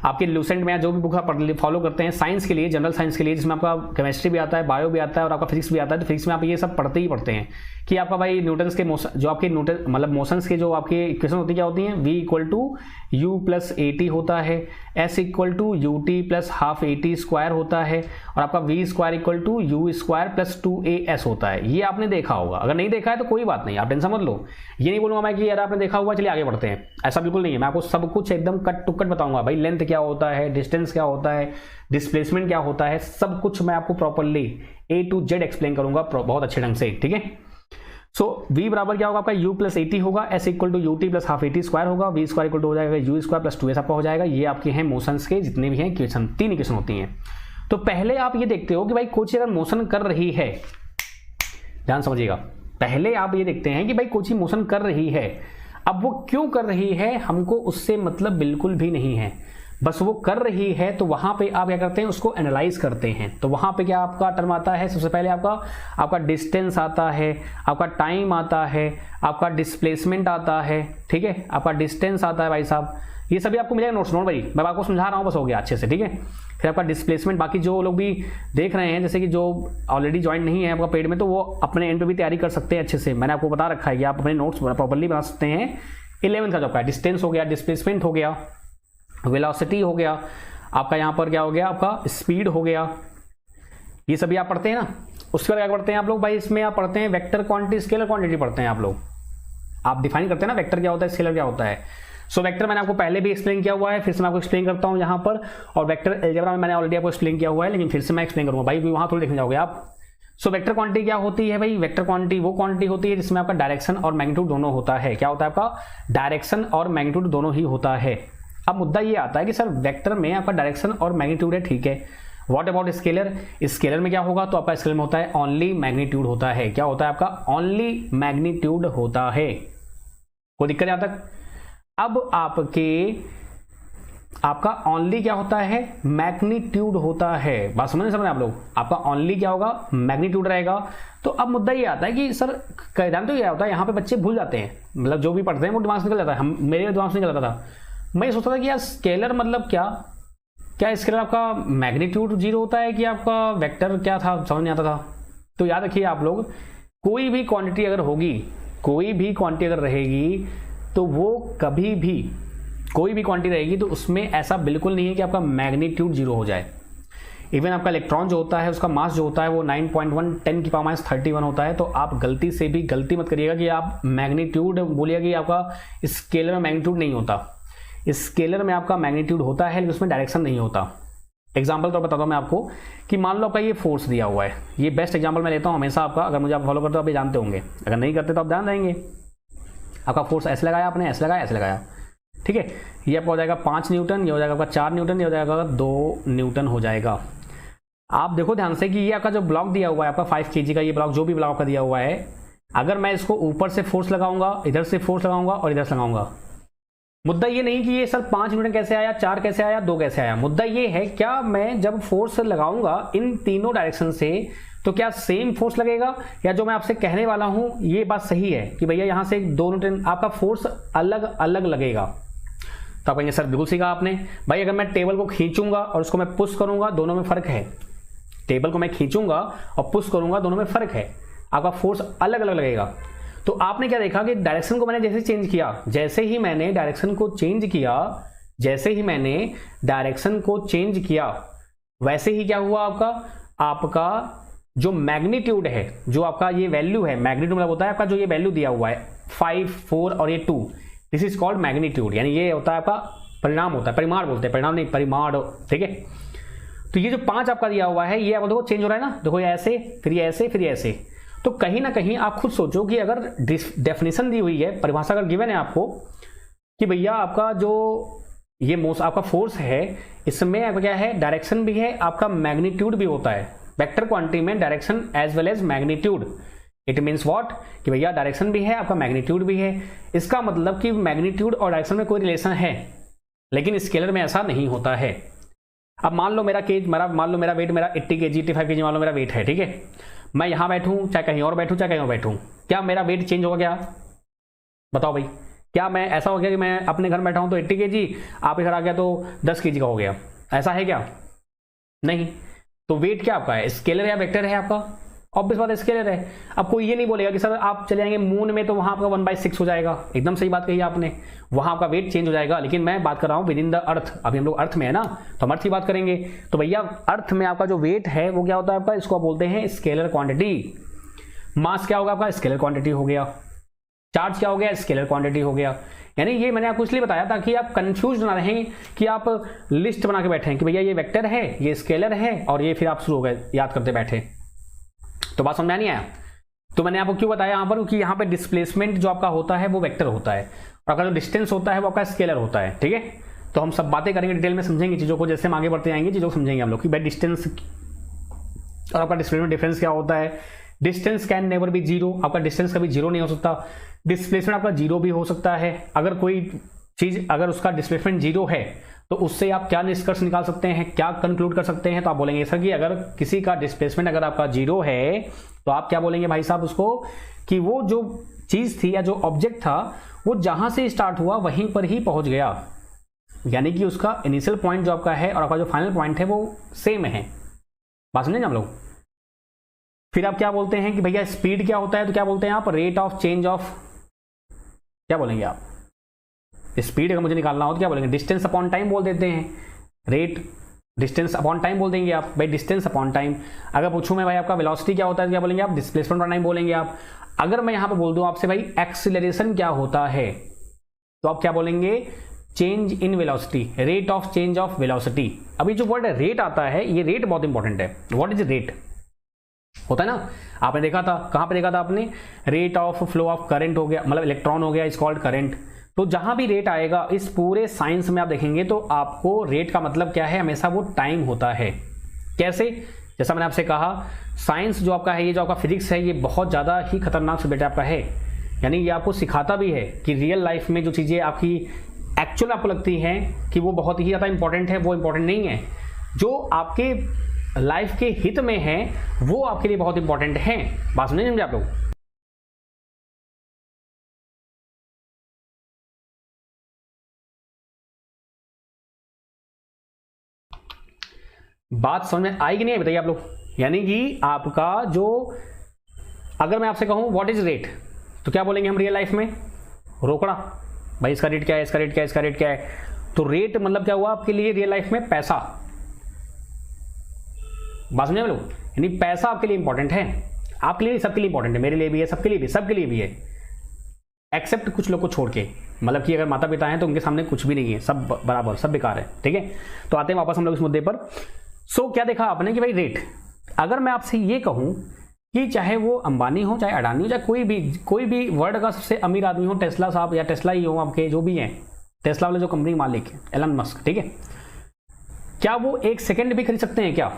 आपके लूसेंट में जो भी बुक आप फॉलो करते हैं साइंस के लिए, जनरल साइंस के लिए, जिसमें आपका केमिस्ट्री भी आता है, बायो भी आता है और आपका फिजिक्स भी आता है, तो फिजिक्स में आप ये सब पढ़ते ही पढ़ते हैं कि आपका भाई न्यूटन्स के मोशन, जो आपके न्यूटन मतलब मोशंस के जो आपके इक्वेशन होती क्या होती हैं, v equal to U plus A T होता है, s equal to U T plus half A T square होता है, और आपका v square equal to U square plus 2as होता है। ये आपने देखा होगा, अगर नहीं देखा है तो कोई बात नहीं, आप टेंशन मत लो। ये नहीं बोलूंगा मैं कि यार आपने देखा हुआ चलिए आगे बढ़ते हैं, ऐसा बिल्कुल नहीं है। मैं आपको सब कुछ एकदम कट टू कट बताऊंगा भाई, लेंथ क्या होता है, डिस्टेंस क्या होता है, डिस्प्लेसमेंट क्या होता है, सब कुछ मैं आपको properly A to Z explain करूंगा बहुत अच्छे ढंग से, ठीक है। सो v बराबर क्या होगा आपका, u प्लस ए टी होगा, s equal to U T plus half A T square होगा, v स्क्वायर इक्वल टू हो जाएगा यू स्क्वायर प्लस 2s आपका हो जाएगा। ये आपके हैं मोशंस के जितने भी हैं इक्वेशन, 3 इक्वेशन होती हैं। तो पहले आप ये देखते हो कि भाई कोई अगर मोशन कर रही है, ध्यान समझिएगा, पहले आप ये देखते हैं कि भाई कोई मोशन कर रही है। अब वो क्यों कर रही है हमको उससे मतलब बिल्कुल भी नहीं है, बस वो कर रही है। तो वहां पे आप क्या करते हैं, उसको एनालाइज करते हैं। तो वहां पे क्या आपका टर्म आता है, सबसे पहले आपका डिस्टेंस आता है, आपका टाइम आता है, आपका डिस्प्लेसमेंट आता है, ठीक है, आपका डिस्टेंस आता है भाई साहब। ये सभी आपको मिलेगा नोट्स, नोट भाई मैं आपको समझा रहा हूँ, बस हो गया अच्छे से, ठीक है। फिर आपका डिस्प्लेसमेंट, बाकी जो लोग भी देख रहे हैं, जैसे कि जो ऑलरेडी ज्वाइन नहीं है आपका पेड में, तो वो अपने एंड पे भी तैयारी कर सकते हैं अच्छे से। मैंने आपको बता रखा है कि आप अपने नोट्स प्रॉपरली बना सकते हैं। 11 का जो आपका डिस्टेंस हो गया, डिस्प्लेसमेंट हो गया, वेलोसिटी हो गया, आपका यहाँ पर क्या हो गया, आपका स्पीड हो गया, ये सभी आप पढ़ते हैं ना। उसके बाद क्या पढ़ते हैं आप लोग भाई, इसमें आप पढ़ते हैं वेक्टर क्वांटिटी, स्केलर क्वांटिटी पढ़ते हैं आप लोग। आप डिफाइन करते हैं ना वेक्टर क्या होता है, स्केलर क्या होता है। सो वेक्टर मैंने आपको पहले भी एक्सप्लेन किया हुआ है, फिर से मैं आपको एक्सप्लेन करता हूँ यहाँ पर। और वेक्टर अलजेब्रा में मैंने ऑलरेडी आपको एक्सप्लेन किया हुआ है, लेकिन फिर से मैं एक्सप्लेन करूँगा भाई, वहाँ थोड़ी देखने जाओगे आप। सो वेक्टर क्वांटिटी क्या होती है भाई, वेक्टर क्वांटिटी वो क्वांटिटी होती है जिसमें आपका डायरेक्शन और मैग्नीट्यूड दोनों होता है। क्या होता है आपका, डायरेक्शन और मैग्नीट्यूड दोनों ही होता है। अब मुद्दा ये आता है कि सर वेक्टर में आपका डायरेक्शन और मैग्नीट्यूड है, ठीक है, व्हाट अबाउट स्केलर, स्केलर में क्या होगा, तो आपका स्केलर में होता है ओनली मैग्नीट्यूड होता है। क्या होता है आपका, ओनली मैग्नीट्यूड होता है। कोई दिक्कत यहाँ तक। अब आपका ओनली क्या होता है, मैग्नीट्यूड होता है। बात समझ रहे आप लोग, आपका ओनली क्या होगा, मैग्नीट्यूड रहेगा। तो अब मुद्दा ये आता है कि सर जानते हो क्या होता है, यहाँ पे बच्चे भूल जाते हैं, मतलब जो भी पढ़ते हैं वो दिमाग से निकल जाता है। मेरे दिमाग से निकल जाता था, मैं सोचता था कि यार स्केलर मतलब क्या स्केलर आपका मैग्नीट्यूड 0 होता है कि आपका वेक्टर क्या था, समझ नहीं आता था। तो याद रखिए आप लोग, कोई भी क्वांटिटी अगर होगी, कोई भी क्वांटिटी अगर रहेगी, तो वो कभी भी कोई भी क्वांटिटी रहेगी तो उसमें ऐसा बिल्कुल नहीं है कि आपका मैग्नीट्यूड 0 हो जाए। इवन आपका इलेक्ट्रॉन जो होता है उसका मास जो होता है वो 9.1 10 की पावर -31 होता है। तो आप गलती से भी गलती मत करिएगा कि आप मैग्नीट्यूड बोलिएगा कि आपका स्केलर में मैग्नीट्यूड नहीं होता। स्केलर में आपका मैग्नीट्यूड होता है लेकिन उसमें डायरेक्शन नहीं होता। एग्जाम्पल तो बताता हूँ मैं आपको कि मान लो आपका ये फोर्स दिया हुआ है, ये बेस्ट एग्जाम्पल मैं लेता हूँ हमेशा आपका, अगर मुझे आप फॉलो करते हो आप ये जानते होंगे, अगर नहीं करते तो आप ध्यान देंगे। आपका फोर्स ऐसे लगाया आपने, ऐसे लगाया, ऐसे लगाया, ठीक है, ये आपका हो जाएगा 5 न्यूटन, ये हो जाएगा आपका 4 न्यूटन, ये हो जाएगा 2 न्यूटन हो जाएगा। आप देखो ध्यान से कि ये आपका जो ब्लॉक दिया हुआ है आपका 5 kg का, ये ब्लॉक जो भी ब्लॉक आपका दिया हुआ है, अगर मैं इसको ऊपर से फोर्स लगाऊंगा, इधर से फोर्स लगाऊंगा और इधर से लगाऊंगा, मुद्दा ये नहीं कि ये सर 5 न्यूटन कैसे आया, 4 कैसे आया, 2 कैसे आया। मुद्दा ये है क्या मैं जब फोर्स लगाऊंगा इन तीनों डायरेक्शन से तो क्या सेम फोर्स लगेगा, या जो मैं आपसे कहने वाला हूं ये बात सही है कि भैया यहां से 2 न्यूटन आपका फोर्स अलग अलग लगेगा। तो आप कहेंगे सर बिल्कुल सीखा आपने। भाई अगर मैं टेबल को खींचूंगा और उसको मैं पुश करूंगा, दोनों में फर्क है। टेबल को मैं खींचूंगा और पुश करूंगा, दोनों में फर्क है, आपका फोर्स अलग अलग लगेगा। तो आपने क्या देखा कि डायरेक्शन को मैंने जैसे चेंज किया, जैसे ही मैंने डायरेक्शन को चेंज किया वैसे ही क्या हुआ आपका जो मैग्नीट्यूड है, जो आपका ये वैल्यू है, मैग्नीट्यूड मतलब होता है आपका जो ये वैल्यू दिया हुआ है 5, 4 और ये 2, दिस इज कॉल्ड मैग्नीट्यूड, यानी ये होता है आपका परिणाम होता है, परिमाण बोलते हैं, परिणाम नहीं परिमाण, ठीक है। तो ये जो 5 आपका दिया हुआ है ये आप देखो चेंज हो रहा है ना, देखो ये ऐसे, फिर ये ऐसे, फिर ये ऐसे। तो कहीं ना कहीं आप खुद सोचो कि अगर डेफिनेशन दी हुई है, परिभाषा अगर गिवन है आपको कि भैया आपका जो ये आपका फोर्स है इसमें आपका क्या है, डायरेक्शन भी है, आपका मैग्नीट्यूड भी होता है। वेक्टर क्वांटिटी में direction as well as magnitude, it means what कि भैया डायरेक्शन भी है, आपका मैग्नीट्यूड भी है। इसका मतलब कि मैग्नीट्यूड और डायरेक्शन में कोई रिलेशन है, लेकिन स्केलर में ऐसा नहीं होता है। अब मान लो मेरा वेट मेरा 80 kg 85 kg मान लो मेरा वेट है, ठीक है। मैं यहां बैठूं चाहे कहीं और बैठूं, चाहे कहीं और बैठूं, क्या मेरा वेट चेंज होगा क्या? बताओ भाई, क्या मैं ऐसा हो गया कि मैं अपने घर बैठा हूं तो 80 kg, आप इधर आ गया तो 10 kg का हो गया, ऐसा है क्या? नहीं। तो वेट क्या आपका है, स्केलर है या वेक्टर है आपका? ऑब्वियस बात है स्केलर है। अब कोई ये नहीं बोलेगा कि सर आप चले जाएंगे मून में तो वहां आपका 1/6 हो जाएगा, एकदम सही बात कही आपने, वहां आपका वेट चेंज हो जाएगा। लेकिन मैं बात कर रहा हूं विद इन द अर्थ, अभी हम लोग अर्थ में है ना, तो हम अर्थ की बात करेंगे। तो भैया अर्थ में आपका जो वेट है वो क्या होता है आपका, इसको आप बोलते हैं स्केलर क्वांटिटी। मास क्या होगा आपका, स्केलर क्वांटिटी हो गया। चार्ज क्या हो गया, स्केलर क्वांटिटी हो गया। यानी ये मैंने आपको इसलिए बताया ताकि आप कंफ्यूज ना रहें कि आप लिस्ट बना के बैठे कि भैया ये वेक्टर है, ये स्केलर है, और ये फिर आप शुरू हो गए याद करते बैठे। तो बात समझ नहीं आया? तो मैंने आपको क्यों बताया यहां पर कि यहां पे डिस्प्लेसमेंट जो आपका होता है वो वेक्टर होता है, और आपका जो डिस्टेंस होता है वो आपका स्केलर होता है, ठीक है। तो हम सब बातें करेंगे, डिटेल में समझेंगे चीजों को, जैसे हम आगे बढ़ते जाएंगे चीजों को समझेंगे हम लोग कि भाई डिस्टेंस और आपका डिस्प्लेसमेंट डिफरेंस क्या होता है। Distance can never be zero, आपका डिस्टेंस कभी जीरो नहीं हो सकता। डिस्प्लेसमेंट आपका जीरो भी हो सकता है। अगर कोई चीज अगर उसका डिस्प्लेसमेंट जीरो है तो उससे आप क्या निष्कर्ष निकाल सकते हैं, क्या कंक्लूड कर सकते हैं? तो आप बोलेंगे सर कि अगर किसी का डिस्प्लेसमेंट अगर आपका जीरो है तो आप क्या बोलेंगे भाई साहब उसको, कि वो जो चीज थी या जो ऑब्जेक्ट था वो जहां से स्टार्ट हुआ वहीं पर ही पहुंच गया, यानी कि उसका इनिशियल पॉइंट जो आपका है और आपका जो फाइनल पॉइंट है वो सेम है। बात समझे हम लोग? फिर आप क्या बोलते हैं कि भैया स्पीड क्या होता है, तो क्या बोलते हैं आप, रेट ऑफ चेंज ऑफ, क्या बोलेंगे आप? स्पीड अगर मुझे निकालना हो तो क्या बोलेंगे, डिस्टेंस अपॉन टाइम बोल देते हैं। रेट डिस्टेंस अपॉन टाइम बोल देंगे आप, भाई डिस्टेंस अपॉन टाइम। अगर पूछूं मैं भाई आपका वेलोसिटी क्या होता है तो क्या बोलेंगे आप, डिस्प्लेसमेंट अपॉन टाइम बोलेंगे आप। अगर मैं यहां पे बोल दूं आपसे भाई एक्सीलरेशन क्या होता है तो आप क्या बोलेंगे, change in velocity, rate of change of velocity. अभी जो वर्ड रेट आता है, ये रेट बहुत इंपॉर्टेंट है। व्हाट इज रेट होता है ना, आपने देखा था, कहां पे देखा था आपने, rate of flow of current हो गया, मतलब इलेक्ट्रॉन हो गया, इज कॉल्ड करंट। तो जहां भी रेट आएगा इस पूरे साइंस में आप देखेंगे तो आपको रेट का मतलब क्या है, हमेशा वो टाइम होता है। कैसे? जैसा मैंने आपसे कहा, साइंस जो आपका है, ये जो आपका फिजिक्स है, ये बहुत ज्यादा ही खतरनाक सब्जेक्ट आपका है। यानी ये आपको सिखाता भी है कि रियल लाइफ में जो चीजें आपकी एक्चुअल आपको लगती हैं कि वो बहुत ही ज्यादा इंपॉर्टेंट है, वो इंपॉर्टेंट नहीं है। जो आपके लाइफ के हित में है वो आपके लिए बहुत इंपॉर्टेंट है। बात समझे समझे आप लोग? बात समझ में आई कि नहीं बताइए आप लोग? यानी कि आपका जो, अगर मैं आपसे कहूं व्हाट इज रेट, तो क्या बोलेंगे हम रियल लाइफ में, रोकड़ा। भाई इसका रेट क्या है, इसका रेट क्या है, इसका रेट क्या है। तो रेट मतलब क्या हुआ आपके लिए रियल लाइफ में, पैसा। बात समझे लोग? यानी पैसा आपके लिए इंपॉर्टेंट है, आपके लिए सबके लिए इंपॉर्टेंट है, मेरे लिए भी है, सबके लिए भी, सबके लिए भी है, एक्सेप्ट कुछ लोग को छोड़ के। मतलब कि अगर माता पिता हैं तो उनके सामने कुछ भी नहीं है, सब बराबर, सब बेकार है। ठीक है, तो आते हैं वापस हम लोग इस मुद्दे पर। सो क्या देखा आपने कि भाई रेट, अगर मैं आपसे ये कहूं कि चाहे वो अंबानी हो, चाहे अडानी हो, चाहे कोई भी वर्ल्ड का सबसे अमीर आदमी हो, टेस्ला साहब या टेस्ला ही हो आपके, जो भी हैं टेस्ला वाले जो कंपनी मालिक है एलन मस्क, ठीक है, क्या वो एक सेकंड भी खरीद सकते हैं क्या?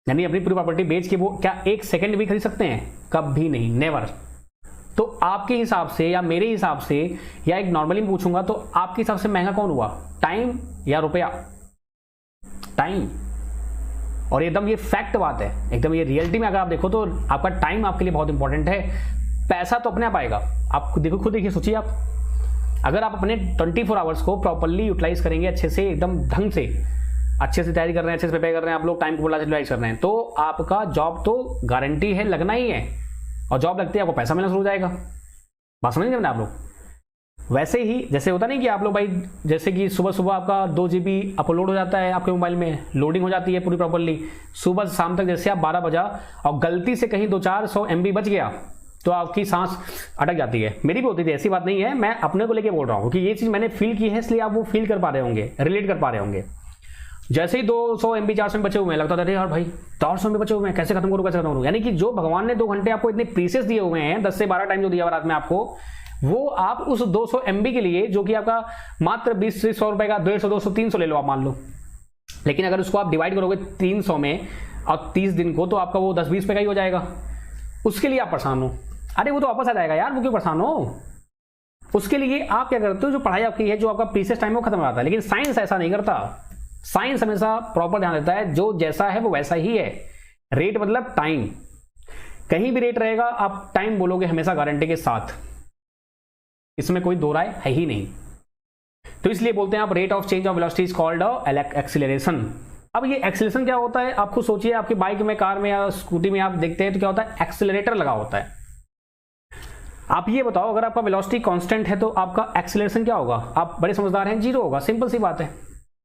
यानी अपनी पूरी प्रॉपर्टी बेच के वो क्या एक सेकंड भी खरीद सकते हैं? कभी नहीं, नेवर। तो आपके हिसाब से या मेरे हिसाब से या एक नॉर्मली पूछूंगा तो आपके हिसाब से महंगा कौन हुआ, टाइम या रुपया? टाइम। और एकदम ये फैक्ट बात है, एकदम ये रियलिटी में अगर आप देखो तो आपका टाइम आपके लिए बहुत इंपॉर्टेंट है। पैसा तो अपने आप आएगा, आप देखो, खुद देखिए, सोचिए आप, अगर आप अपने 24 आवर्स को प्रॉपर्ली यूटिलाइज करेंगे, अच्छे से एकदम ढंग से, अच्छे से तैयारी कर रहे हैं, अच्छे से प्रिपेयर कर रहे हैं, आप लोग टाइम को बोला यूटिलाइज कर रहे हैं, तो आपका जॉब तो गारंटी है, लगना ही है। और जॉब लगती है आपको पैसा मिलना शुरू हो जाएगा। बात समझ रहे हैं आप लोग? वैसे ही जैसे होता नहीं कि आप लोग भाई, जैसे कि सुबह सुबह आपका 2 GB अपलोड हो जाता है आपके मोबाइल में, लोडिंग हो जाती है पूरी प्रॉपर्ली, सुबह से शाम तक जैसे आप 12 बजा और गलती से कहीं 200-400 MB बच गया तो आपकी सांस अटक जाती है। मेरी भी होती थी, ऐसी बात नहीं है, मैं अपने को लेके बोल रहा हूँ कि ये चीज़ मैंने फील की है, इसलिए आप वो फील कर पा रहे होंगे, रिलेट कर पा रहे होंगे। जैसे ही 200 MB 400 बचे हुए हैं, लगता था अरे यार भाई 400 MB बचे हुए हैं, कैसे खत्म करूँ, कैसे खत्म करूँ। यानी कि जो भगवान ने 2 घंटे आपको इतने प्रीसियस दिए हुए हैं, 10 से 12 टाइम जो दिया हुआ रात में आपको, वो आप उस 200 MB के लिए, जो कि आपका मात्र 20 से 100 रुपए का, 150, 200, 300 ले लो आप मान लो, लेकिन अगर उसको आप डिवाइड करोगे 300 में और 30 दिन को, तो आपका वो 10-20 रुपए का ही हो जाएगा। उसके लिए आप परेशान हो, अरे वो तो वापस आ जाएगा यार, वो क्यों परेशान हो? उसके लिए आप क्या करते हो, जो पढ़ाई आपकी है, जो आपका प्रीसियस टाइम है, वो खत्म हो जाता है। लेकिन साइंस ऐसा नहीं करता, साइंस हमेशा प्रॉपर ध्यान देता है, जो जैसा है वो वैसा ही है। रेट मतलब टाइम, कहीं भी रेट रहेगा, आप टाइम बोलोगे हमेशा गारंटी के साथ, इसमें कोई दो राय है ही नहीं। तो इसलिए बोलते हैं आप rate of change of velocity is called acceleration. अब ये एक्सीलरेशन क्या होता है, आप खुद सोचिए, आपकी बाइक में, कार में या स्कूटी में आप देखते हैं तो क्या होता है, एक्सीलरेटर लगा होता है। आप ये बताओ, अगर आपका वेलोसिटी कांस्टेंट है तो आपका एक्सीलरेशन क्या होगा? आप बड़े समझदार हैं, 0 होगा, सिंपल सी बात है,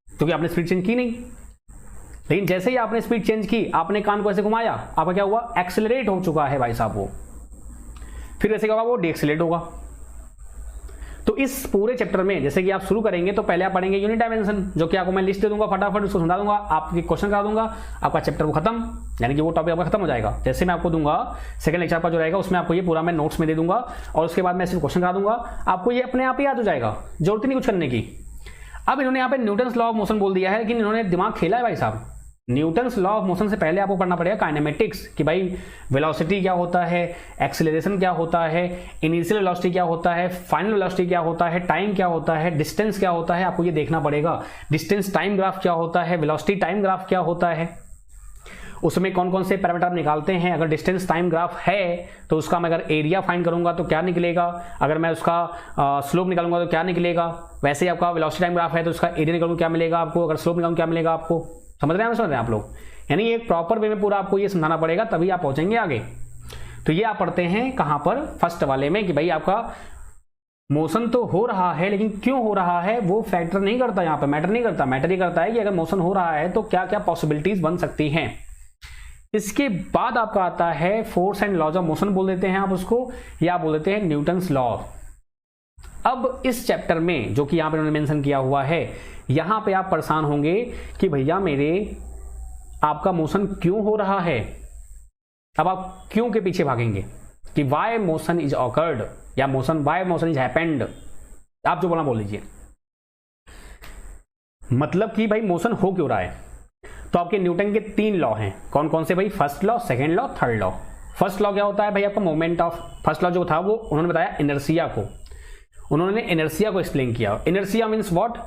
क्योंकि आपने स्पीड चेंज की नहीं। लेकिन जैसे ही आपने स्पीड चेंज की, आपने कान को ऐसे घुमाया, आपका क्या हुआ, एक्सेलरेट हो चुका है भाई साहब वो। फिर ऐसे क्या होगा, वो डीएक्सेलरेट होगा। तो इस पूरे चैप्टर में जैसे कि आप शुरू करेंगे तो पहले आप पढ़ेंगे यूनिट डायमेंशन, जो कि आपको मैं लिस्ट दे दूंगा, फटाफट उसको समझा दूंगा, आपके क्वेश्चन करा दूंगा, आपका चैप्टर वो खत्म, यानी कि वो टॉपिक आपका खत्म हो जाएगा। जैसे मैं आपको दूंगा सेकंड लेक्चर का जो रहेगा, उसमें आपको ये पूरा मैं नोट्स में दे दूंगा, और उसके बाद मैं सिर्फ क्वेश्चन करा दूंगा, आपको ये अपने आप ही याद हो जाएगा, जरूरत नहीं कुछ करने की। अब इन्होंने यहाँ पे न्यूटन्स लॉ ऑफ मोशन बोल दिया है, लेकिन इन्होंने दिमाग खेला है भाई साहब। न्यूटन्स लॉ ऑफ मोशन से पहले आपको पढ़ना पड़ेगा काइनेमेटिक्स, कि भाई वेलोसिटी क्या होता है, एक्सेलरेशन क्या होता है, इनिशियल वेलोसिटी क्या होता है, फाइनल वेलोसिटी क्या होता है, टाइम क्या होता है, डिस्टेंस क्या होता है, आपको ये देखना पड़ेगा। डिस्टेंस टाइम ग्राफ क्या होता है, वेलोसिटी टाइम ग्राफ क्या होता है, उसमें कौन कौन से पैरामीटर आप निकालते हैं। अगर डिस्टेंस टाइम ग्राफ है तो उसका मैं अगर एरिया फाइंड करूंगा तो क्या निकलेगा, अगर मैं उसका स्लोप निकालूंगा तो क्या निकलेगा। वैसे ही आपका वेलोसिटी टाइम ग्राफ है तो उसका एरिया निकालूंगा क्या मिलेगा आपको, अगर स्लोप निकालूंगा क्या मिलेगा आपको। समझ रहे हैं आप लोग? यानी एक प्रॉपर वे में पूरा आपको ये समझाना पड़ेगा, तभी आप पहुंचेंगे आगे। तो ये आप पढ़ते हैं कहां पर, फर्स्ट वाले में, कि भाई आपका मोशन तो हो रहा है, लेकिन क्यों हो रहा है वो फैक्टर नहीं करता, यहाँ पे मैटर नहीं करता। मैटर ये करता है कि अगर मोशन हो रहा है तो क्या क्या पॉसिबिलिटीज बन सकती हैं। इसके बाद आपका आता है force and laws of motion बोल देते हैं आप उसको, या बोल देते हैं न्यूटन्स लॉ। अब इस चैप्टर में जो कि यहां पर उन्होंने मेंशन किया हुआ है, यहां पे आप परेशान होंगे कि भैया मेरे आपका मोशन क्यों हो रहा है। अब आप क्यों के पीछे भागेंगे कि वाई मोशन इज ऑकर्ड, या motion why motion is happened, आप जो बोलना बोल लीजिए। मतलब कि भाई मोशन हो क्यों रहा है। तो आपके न्यूटन के 3 लॉ हैं, कौन कौन से भाई, first law, second law, third law. First law क्या होता है भाई, आपका मोमेंट ऑफ, फर्स्ट लॉ जो था वो उन्होंने बताया इनर्शिया को, उन्होंने इनर्शिया को एक्सप्लेन किया। इनर्शिया मीन्स व्हाट,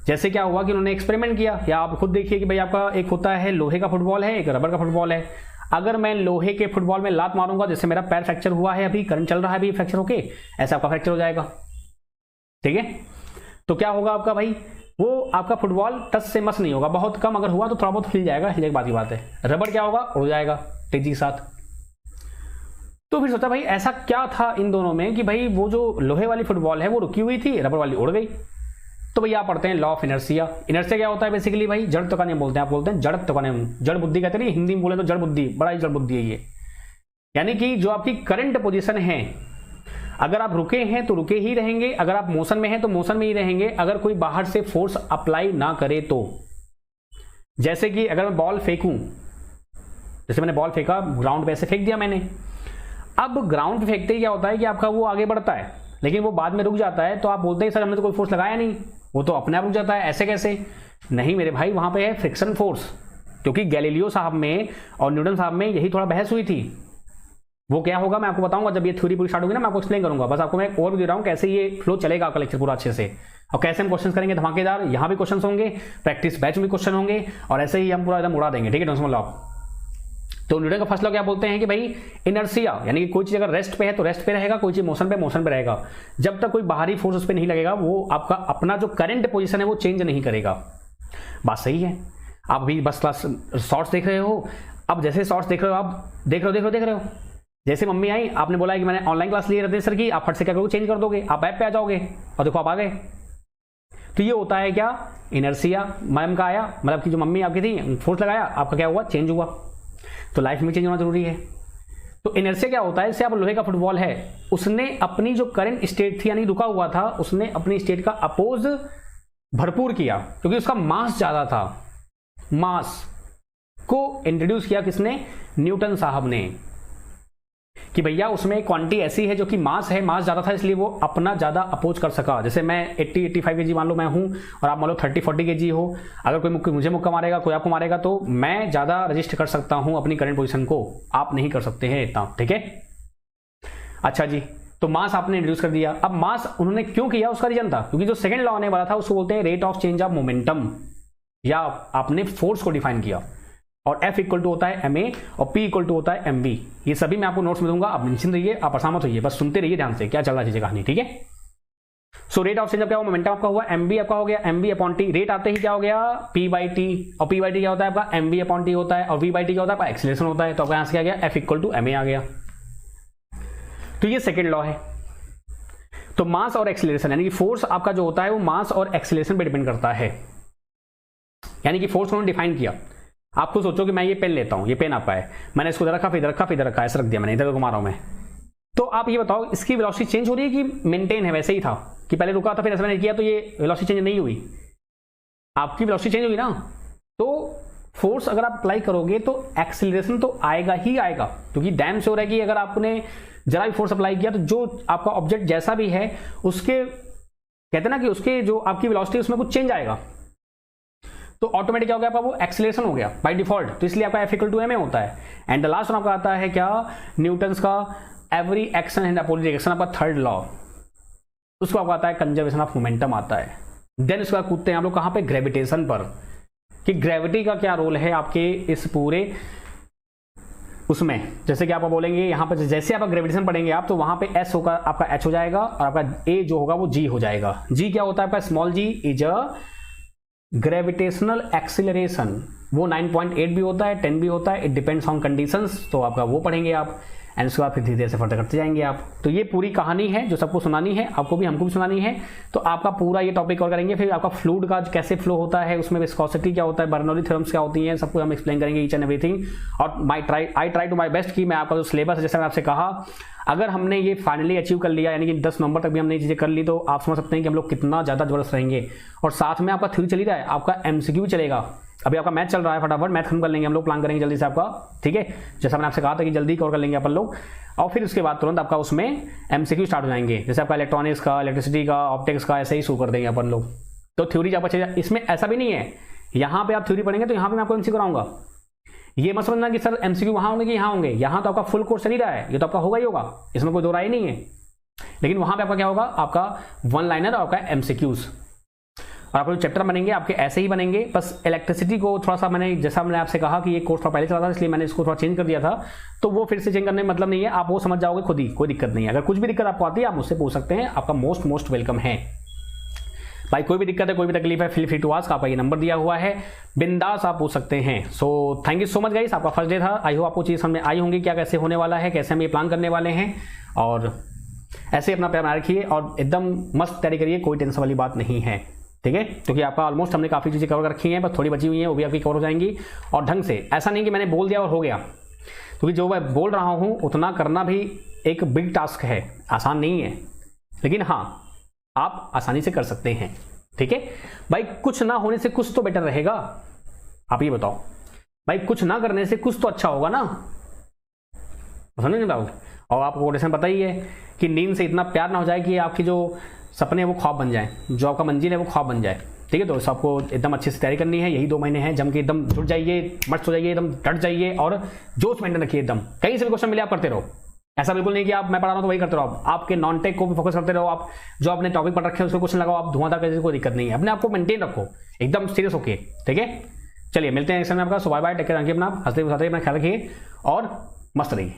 जैसे क्या हुआ कि उन्होंने एक्सपेरिमेंट किया, या आप खुद देखिए कि भाई आपका एक होता है लोहे का फुटबॉल है, एक रबर का फुटबॉल है। अगर मैं लोहे के फुटबॉल में लात मारूंगा, जैसे मेरा पैर फ्रैक्चर हुआ है, अभी करंट चल रहा है, अभी फ्रैक्चर होके ऐसा आपका फ्रैक्चर हो जाएगा, ठीक है। तो क्या होगा आपका भाई, वो आपका फुटबॉल टच से मस नहीं होगा, बहुत कम अगर हुआ तो थोड़ा बहुत हिल जाएगा, हिलने की बात की बात है। रबर क्या होगा, उड़ जाएगा तेजी के साथ। तो फिर सोचा भाई ऐसा क्या था इन दोनों में कि भाई वो जो लोहे वाली फुटबॉल है वो रुकी हुई थी, रबर वाली उड़ गई। तो भैया आप पढ़ते हैं लॉ ऑफ इनर्शिया। इनर्शिया क्या होता है बेसिकली भाई, जड़त्व का नियम बोलते हैं, आप बोलते हैं जड़त्व का नियम, जड़ बुद्धि कहते हैं, हिंदी में बोले तो जड़ बुद्धि, बड़ा ही जड़ बुद्धि है ये। यानी कि जो आपकी करंट पोजीशन है, अगर आप रुके हैं तो रुके ही रहेंगे, अगर आप मोशन में हैं तो मोशन में ही रहेंगे, अगर कोई बाहर से फोर्स अप्लाई ना करे तो। जैसे कि अगर मैं बॉल फेंकूं, जैसे मैंने बॉल फेंका, ग्राउंड पे ऐसे फेंक दिया मैंने, अब ग्राउंड पे फेंकते ही क्या होता है कि आपका वो आगे बढ़ता है, लेकिन वो बाद में रुक जाता है, तो आप बोलते हैं सर हमने तो कोई फोर्स लगाया नहीं, वो तो अपने आप रुक जाता है, ऐसे कैसे? नहीं मेरे भाई, वहां पे है फ्रिक्शन फोर्स, क्योंकि गैलीलियो साहब में और न्यूटन साहब में यही थोड़ा बहस हुई थी। वो क्या होगा मैं आपको बताऊंगा जब ये थ्योरी पूरी स्टार्ट होगी ना, मैं आपको एक्सप्लेन करूंगा। बस आपको मैं और भी दे रहा हूं कैसे ये फ्लो चलेगा आपका लेक्चर पूरा अच्छे से, और कैसे हम क्वेश्चन करेंगे धमाकेदार। यहाँ भी क्वेश्चन होंगे, प्रैक्टिस बैच में भी क्वेश्चन होंगे, और ऐसे ही हम पूरा एकदम उड़ा देंगे, ठीक है। Don't law. तो न्यूटन का फर्स्ट लॉ क्या बोलते हैं कि भाई इनर्शिया, यानी कि कोई चीज अगर रेस्ट पे है तो रेस्ट पे रहेगा, कोई चीज मोशन पे रहेगा। जब तक कोई बाहरी फोर्स उस पर नहीं लगेगा, वो आपका अपना जो करंट पोजीशन है वो चेंज नहीं करेगा। बात सही है। आप अभी बस क्लास शॉर्ट्स देख रहे हो, अब जैसे शॉर्ट्स देख रहे हो, आप देख रहे हो, जैसे मम्मी आई, आपने बोला कि मैंने ऑनलाइन क्लास लिए रहते सर की, आप फट से क्या करोगे, चेंज कर दोगे, आप ऐप पे आ जाओगे और देखो आप आ गए। तो ये होता है क्या, इनर्शिया। मैम का आया, मतलब कि जो मम्मी आपकी थी, फोर्स लगाया, आपका क्या हुआ, चेंज हुआ। तो लाइफ में चेंज होना जरूरी है। तो इनर्शिया क्या होता है, जैसे आप लोहे का फुटबॉल है, उसने अपनी जो करंट स्टेट थी यानी रुका हुआ था, उसने अपनी स्टेट का अपोज भरपूर किया, क्योंकि उसका मास ज्यादा था। मास को इंट्रोड्यूस किया किसने, न्यूटन साहब ने, कि भैया उसमें क्वांटिटी ऐसी है जो कि मास है, मास ज्यादा था, इसलिए वो अपना ज्यादा अपोज कर सका। जैसे मैं 80-85 kg मान लो मैं हूं, और आप मान लो 30-40 kg हो, अगर कोई मुझे मुक्का मारेगा, कोई आपको मारेगा, तो मैं ज्यादा रजिस्ट कर सकता हूं अपनी करंट पोजीशन को, आप नहीं कर सकते हैं इतना, ठीक है। अच्छा जी, तो मास आपने इंट्रोड्यूस कर दिया। अब मास उन्होंने क्यों किया, उसका रीजन था, क्योंकि जो सेकंड लॉ आने वाला था उसको बोलते हैं rate of change of momentum, या आपने फोर्स को डिफाइन किया। और F इक्वल टू होता है ma और P इक्वल टू होता है mv। ये सभी मैं आपको नोट्स में दूंगा, आप निश्चिंत रहिए, आप असहमत होइए, बस सुनते रहिए ध्यान से क्या चल रहा है चीजें कहानी, ठीक है। सो रेट ऑफ चेंज क्या हुआ, मोमेंटम आपका हुआ, mv आपका हो गया mv अपॉन t। रेट आते ही क्या हो गया, p बाई टी, और p बाई टी क्या होता है आपका mv अपॉन टी होता है, और v बाई टी क्या होता है आपका एक्सीलरेशन होता है। तो आपका यहां से क्या गया, F इक्वल टू ma आ गया। तो ये सेकेंड लॉ है। तो मास और एक्सीलरेशन, यानी कि फोर्स आपका जो होता है वो मास और एक्सीलरेशन पर डिपेंड करता है। यानी कि फोर्स उन्होंने डिफाइन किया। आप खुद सोचो कि मैं ये पेन लेता हूं, ये पेन आपका है, मैंने इसको इधर रखा, फिर इधर रखा, फिर इधर रखा, ऐसे रख दिया मैंने, इधर घुमा रहा हूं मैं। तो आप ये बताओ इसकी वेलोसिटी चेंज हो रही है कि मेंटेन है, वैसे ही था कि पहले रुका था फिर ऐसा मैंने किया, तो ये वेलोसिटी चेंज नहीं हुई, आपकी वेलोसिटी चेंज हुई ना। तो फोर्स अगर आप अप्लाई करोगे तो एक्सीलरेशन तो आएगा ही आएगा, क्योंकि डैम श्योर है कि अगर आपने जरा भी फोर्स अप्लाई किया तो जो आपका ऑब्जेक्ट जैसा भी है उसके, कहते ना कि उसके जो आपकी वेलोसिटी उसमें कुछ चेंज आएगा, तो ऑटोमेटिक क्या हो गया आपका, वो एक्सीलरेशन हो गया बाय डिफॉल्ट। तो इसलिए आपका F इक्वल टू ma होता है। एंड द लास्ट वन आपका आता है क्या, न्यूटन्स का every action and opposite reaction, आपका थर्ड लॉ, उसको आपका आता है कंजर्वेशन ऑफ मोमेंटम आता है। देन उसके बाद कूदते हैं आप लोग कहां पे, ग्रेविटेशन पर, कि ग्रेविटी का क्या रोल है आपके इस पूरे उसमें। जैसे कि आप बोलेंगे यहां पर जैसे आप ग्रेविटेशन पढ़ेंगे आप, तो वहां पे S होगा आपका H हो जाएगा, और आपका A जो होगा वो G हो जाएगा। G क्या होता है आपका, small g is a gravitational acceleration. वो 9.8 भी होता है, 10 भी होता है, इट डिपेंड्स ऑन कंडीशंस। तो आपका वो पढ़ेंगे आप, एंड उसके बाद फिर धीरे धीरे से फर्दर करते जाएंगे आप। तो ये पूरी कहानी है जो सबको सुनानी है, आपको भी हमको भी सुनानी है। तो आपका पूरा ये टॉपिक कवर करेंगे। फिर आपका फ्लूइड का कैसे फ्लो होता है, उसमें विस्कोसिटी क्या होता है, बर्नौली थ्योरम्स क्या होती हैं, सबको हम एक्सप्लेन करेंगे ईच एंड एवरीथिंग। और I try to my best कि मैं आपका जो सिलेबस है, जैसे मैंने आपसे कहा, अगर हमने ये फाइनली अचीव कर लिया, यानी कि 10 नवंबर तक भी हमने ये चीजें कर ली, तो आप समझ सकते हैं कि हम लोग कितना ज्यादा जबरदस्त रहेंगे। और साथ में आपका थ्योरी चली रहा है, आपका एमसीक्यू चलेगा। अभी आपका मैथ चल रहा है, फटाफट मैथ खत्म कर लेंगे हम लोग, प्लान करेंगे जल्दी से आपका, ठीक है। जैसा मैंने आपसे कहा था कि जल्दी कवर कर लेंगे अपन लोग, और फिर उसके बाद तुरंत आपका उसमें एमसीक्यू स्टार्ट हो जाएंगे। जैसे आपका इलेक्ट्रॉनिक्स का, इलेक्ट्रिसिटी का, ऑप्टिक्स का, ऐसे ही शुरू कर देंगे अपन लोग। तो थ्योरी आपका चलेगा। इसमें ऐसा भी नहीं है, यहाँ पे आप थ्योरी पढ़ेंगे तो यहाँ पे मैं आपको एमसीक्यू कराऊंगा। ये मत समझना कि सर एमसीक्यू वहां होंगे कि यहाँ होंगे, यहाँ तो आपका फुल कोर्स चल ही रहा है, ये तो आपका होगा ही होगा, इसमें कोई दो राय नहीं है। लेकिन वहां पे आपका क्या होगा, आपका वन लाइनर और आपका एमसीक्यूज, और आपके जो चैप्टर बनेंगे आपके ऐसे ही बनेंगे। बस इलेक्ट्रिसिटी को थोड़ा सा मैंने, जैसा मैंने आपसे कहा कि ये कोर्स थोड़ा पहले चला था, इसलिए मैंने इसको थोड़ा चेंज कर दिया था। तो वो फिर से चेंज करने में मतलब नहीं है, आप वो समझ जाओगे खुद ही, कोई दिक्कत नहीं है। अगर कुछ भी दिक्कत आपको आती है आप मुझसे पूछ सकते हैं, आपका मोस्ट वेलकम है भाई। कोई भी दिक्कत है, कोई भी तकलीफ है, फील फ्री टू आस्क। आपका ये नंबर दिया हुआ है, बिंदास आप पूछ सकते हैं। So thank you so much guys, आपका फर्स्ट डे था। आई होप आपको चीज़ समझ में आई होंगी क्या कैसे होने वाला है, कैसे हम ये प्लान करने वाले हैं। और ऐसे अपना प्यार बना रखिए और एकदम मस्त तैयारी करिए, कोई टेंशन वाली बात नहीं है। ठीक है, क्योंकि आपका ऑलमोस्ट हमने काफ़ी चीज़ें कवर कर रखी हैं, बस थोड़ी बची हुई हैं, वो भी आपकी कवर हो जाएंगी और ढंग से। ऐसा नहीं कि मैंने बोल दिया और हो गया, क्योंकि जो मैं बोल रहा हूँ उतना करना भी एक बिग टास्क है, आसान नहीं है, लेकिन हाँ आप आसानी से कर सकते हैं। ठीक है भाई, कुछ ना होने से कुछ तो बेटर रहेगा। आप ये बताओ भाई, कुछ ना करने से कुछ तो अच्छा होगा ना, समझ नहीं पाओगे। और आपको कोटेशन पता ही है कि नींद से इतना प्यार ना हो जाए कि आपकी जो सपने हैं वो ख्वाब बन जाए, जो आपका मंजिल है वो ख्वाब बन जाए। ठीक है, तो इस आपको एकदम अच्छे से तैयारी करनी है। यही 2 महीने हैं, जम के एकदम जुट जाइए, मस्त हो जाइए, एकदम डट जाइए और जोश मेंटेन रखिए एकदम। कहीं से भी क्वेश्चन मिले आप करते रहो, ऐसा बिल्कुल नहीं कि आप मैं पढ़ा रहा हूं तो वही करते रहो। आप आपके नॉन टेक को भी फोकस करते रहो, आप जो आपने टॉपिक पढ़ रखे हैं उसको क्वेश्चन लगाओ, आप धुआंधार कर, कोई दिक्कत नहीं है। अपने आप को मेंटेन रखो, एकदम सीरियस होके। ठीक है, चलिए मिलते हैं नेक्स्ट टाइम में आपका। सो बाय बाय, टेक केयर, अपना हंसते हंसते अपना ख्याल रखिए और मस्त रहिए।